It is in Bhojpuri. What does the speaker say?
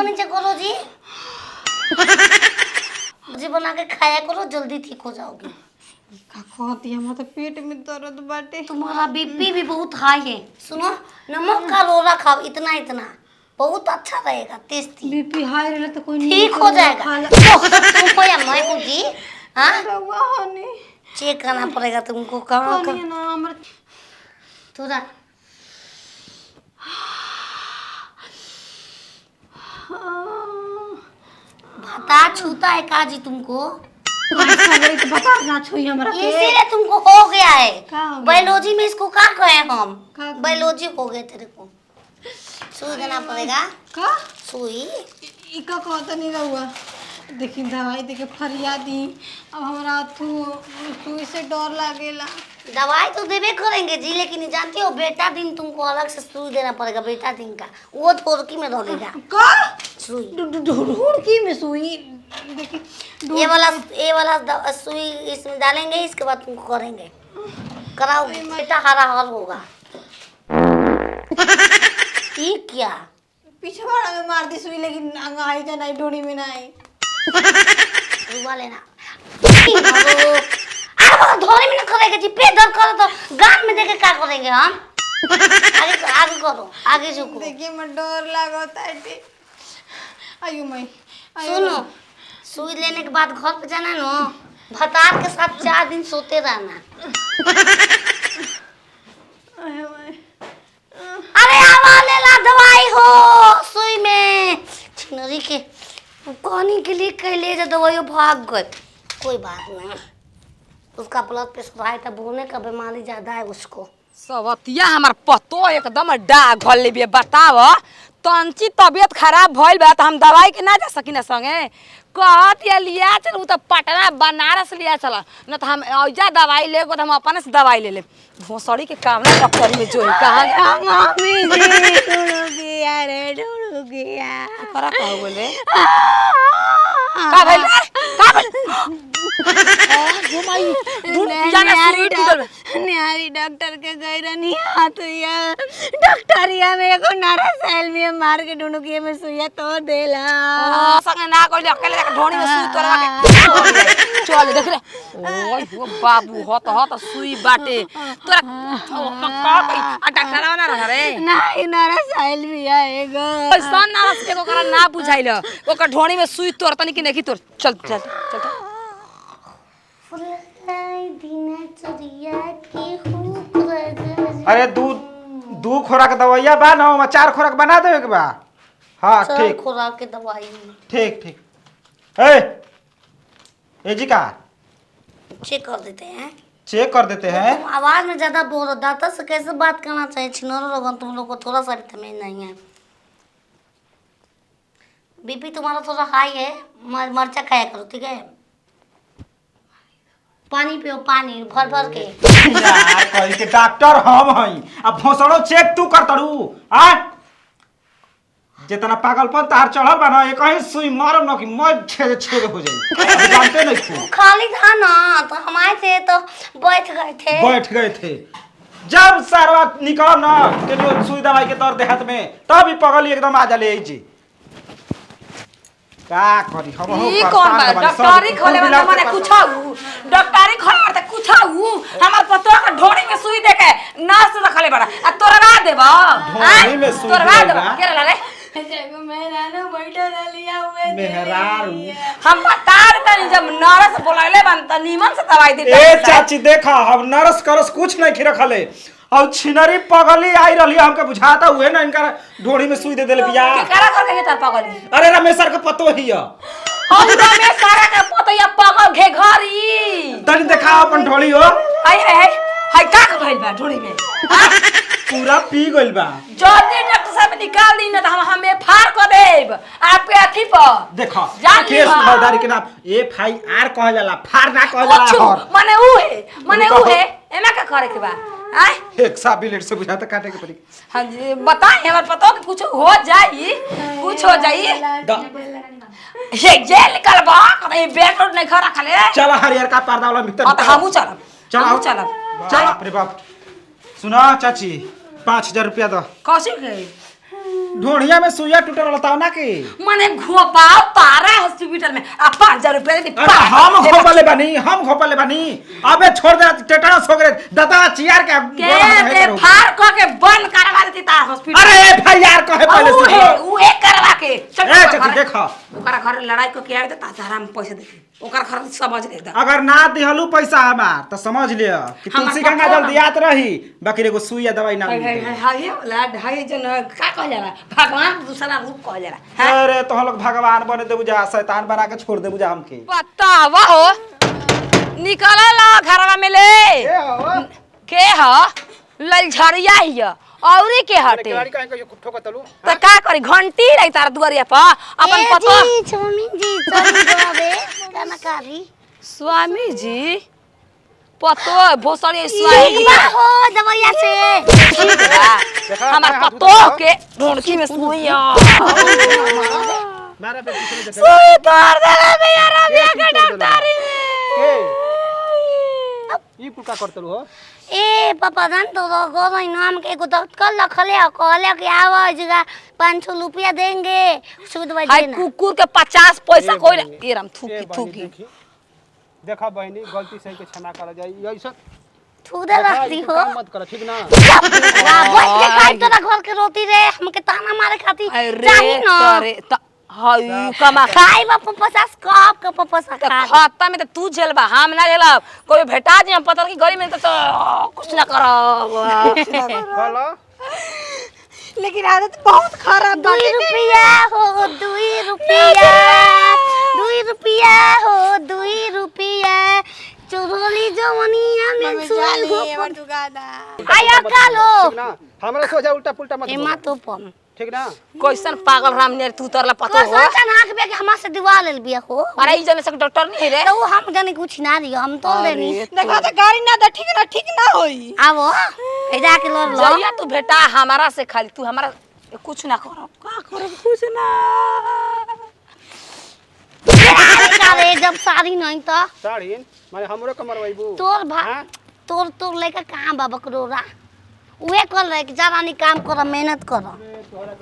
नीचे करो जी। जी बना के खाया करो, जल्दी ठीक हो जाओगे। कहती हमारा तो पेट में दर्द बाटे। तुम्हारा बीपी भी बहुत हाई है। सुनो, नमक का रोला खाओ, इतना इतना, बहुत अच्छा रहेगा, टेस्टी। बीपी हाई रहे तो कोई ठीक हो जाएगा। तुमको या मैं को जी, हाँ चेक करना पड़ेगा तुमको। कहाँ का थोड़ा बता छूता है काजी तुमको। तो बता ना छुई हमरा के। इसीलिए तुमको हो गया है। का हो गया? बायोलॉजी में इसको क्या कहे हम? का बायोलॉजी हो गए तेरे को। सुई देना पड़ेगा। का सुई इका कहता नहीं रहुआ। देखी दवाई देके फरिया दी। अब हमरा सुई से डर लागेला। दवाई तो देवे करेंगे जी, लेकिन जानती हो बेटा दिन तुमको अलग से सुई देना पड़ेगा। बेटा दिन का वो थोड़की में लगेगा का सुई। ढुड़की में सुई। देखी ये वाला सुई इसमें डालेंगे, इसके बाद तुमको करेंगे। कराओ बेटा, हरा हल होगा। ये क्या पिछवाड़ा में मार दी सुई, लेकिन आई जा नहीं, डोरी में नहीं। रुआ लेना। धोने में करेंगे जी, पेट दर्द करो तो गान में देके क्या करेंगे हम? आगे करो, आगे झुको। देखिए मैं डर लागता है। आयु मैं सुनो, सुई लेने के बाद घर पे जाना नो, भतार के साथ 4 दिन सोते रहना। अरे आवा ले ला दवाई हो सुई में। छिनरी के कहनी के लिए कह ले जा दवाई, भाग गए। कोई बात नहीं, उसका ब्लड प्रेशर हाई था, बोने का बीमारी ज्यादा है उसको। सवतिया हमार पतो एकदम डाग घल लेबे। बताव तंची तबियत खराब भइल बा त हम दवाई के ना जा सकिना संगे। कहत या लिया चल, उ त पटना बनारस लिया चल, न त हम औजा दवाई ले हम अपने से दवाई ले ले। भोसड़ी के काम ना डॉक्टर में जो कहां मम्मी जी ढूंढ गया रे, ढूंढ गया। करा का हो बोले का भइल रे? का भइल? घुमाई जाना सुई टूटल। निहारी डॉक्टर के गई रहनी हाथ या डॉक्टरिया में एको नारा सेल में मार के ढूंढकिए में सुइया तोड़ देला। संगे ना कोई अकेले जाके ढोणी में सुई तोड़वा के चल देख रे। ओए हो बाबू हत सुई बाटे तोरा का कई आ डॉक्टरवा ना रह रे। नहीं नारा सेल भी आएगा। सन नारस के ओकरा ना बुझाइल, ओकर ढोणी में सुई तोड़तनी कि नहीं तोड़। चल चल चल। अरे दू खोराक दवाइया बा ना, ओमा 4 खोराक बना देवे के बा। हाँ ठीक, खुराक के दवाई ठीक ठीक। ए जी का चेक कर देते हैं। चेक कर देते हैं। तुम आवाज में ज्यादा बोल रहे, दांतों से कैसे बात करना चाहिए? छिनोरो लोगन तुम लोग को थोड़ा सा भी तमीज नहीं है। बीपी तुम्हारा थोड़ा हाई है, मरचा खाया करो, ठीक है? पानी पियो, पानी भर भर के। यार कहि के डॉक्टर हम हई, अब भोसड़ो चेक तू कर तड़ू। आ जितना पागलपन तार चढ़ल बा ना, एक ही सुई मारो ना कि मर छेद हो जाई। जानते नहीं तू खाली था ना, तो हम आए थे तो बैठ गए थे। जब सारवा निकल ना के जो सुई दवाई के तौर देहात में, तब ही पगली एकदम आ जाले जी। का करी हम हो ई कौन बा? डॉक्टरी खोले वाला माने कुछाऊ, डॉक्टरी खोले वाला कुछाऊ हमर पतो के ढोणी में सुई देके नास रखले बड़ा आ तोरवा देबा। ढोणी में सुई तोरवा देबा के ला रे? जगह मैं रानो बैठा लिया हुए मेहरारू हम बता रहे जब नर्स बोलाइले बन त नीमन से दवाई दे। ए चाची देखा, हम नरस करस कुछ नहीं रखले। और छिनरी पगली आई रही, हमके बुझाता हुए ना इनका ढोड़ी में सुई दे देले बिया। केकरा कर के तार पगली? अरे रमेशर के पतो ही है। हम रमेश सारा के पतैया पगल घे घरी। तनी देखा अपन ढोड़ी हो। हाय हाय हाय का भइल बा ढोड़ी में? पूरा पी गइल बा। जल्दी डॉक्टर साहब निकाल दी ना त हम एफआर कर देब आपके अथी पर। देखो केस फौजदारी के नाम एफआईआर कहल जाला, फार ना कहल जाला। माने ऊ है एमा का करे के बा? आय एक सा बिलेट से बुझाता काटे के पड़ी। हां जी बताएं, हमर पतो कि कुछ हो जाई, कुछ हो जाई। ये जेल निकल बा कहीं बेड रोड नहीं खरा खले। चल हरियर का पर्दा वाला भीतर। अब हमू चलब। चल बाप रे बाप। सुना चाची 5000 रुपया दो। कौसी के ढोढ़िया में सुइया टूटल रहता ना कि मने घोपाओ पारा हॉस्पिटल में आ 5000 रुपया दे अरे हम घोपले बानी अबे छोड़ दे टेटनस हो गए दादा चियार के के फार क के बंद करवा देती ता हॉस्पिटल। अरे एफआईआर कहे पहले से उ एक करवा के ए चल देखो ओकरा घर लड़ाई क के आए त तारा में पैसा दे ओकर घर समझ ले दा। अगर ना दिहलू पैसा हमार तो समझ लियो कि तुलसी गंगा जल दियात रही बाकी एगो सुइया दवाई ना मिलती। हाय वाला ढाई जन का कह जाला भगवान दूसरा रूप कह जाला। अरे तो हम लोग भगवान बने देबू जा शैतान बना के छोड़ देबू जा हमके बतावा हो निकलला घरवा में ले के ह ललझरिया हिया औरी के हटे गाड़ी काहे के ठोकतलू त का करी घंटी रही तार दुआरिया पर अपन पतो स्वामी जी चल जावे गाना कारी स्वामी जी पतो भोसड़ी स्वामी जी हो दवैया से हमार पतो के ढोंढकी में सुइया मारा पे पीछे देख सुई तार दे भैया रबिया के डॉक्टरी में ई पुका करतलू हो ए पापा जान तो गोई नाम के एगो दक्कल रखले हो कहले कि आवाज का 500 रुपया देंगे उसको दवाई हाय देना। कुकुर के 50 पैसा कोई ए राम थूकी थूकी देखा बहनी गलती से के क्षमा कर जाई ऐसा थू दे रहती हो काम मत कर ठीक ना बैठ के खाई तो घर के रोटी रे हमके ताना मारे खाती चाहिए ना अरे हाय कमा खाई बाप 50 कप के 50 त खा खाता में त तू झेलबा हम ना झेलब कोई भेटा जी हम पता की गरी में तो कुछ ना करब हेलो लेकिन आदत बहुत खराब 2 रुपया हो 2 रुपया 2 रुपया हो 2 रुपया चोरोली जवनिया में सुन घोप आया कालो ठीक ना हमरा सोचा उल्टा पुल्टा मत एमा तो पम ठीक ना कैसन पागल राम ने तू तरला पतो हो कोसा नाक बे के हमरा से दिवा लेल बिया हो अरे ई जने से डॉक्टर नहीं रे तो हम जाने कुछ ना दियो हम तो लेनी देखो तो गाड़ी ना दा ठीक ना होई आवो भेजा के लड़ लो जइया तू बेटा हमारा से खाली तू हमारा कुछ ना करो का करो कुछ ना अरे जब साड़ी नहीं तो साड़ी माने हमरो के मरवाइबू तोर भा हाँ? तोर लेके कहां बा बकरोरा उहे कर रहे कि जरा नी काम कर मेहनत कर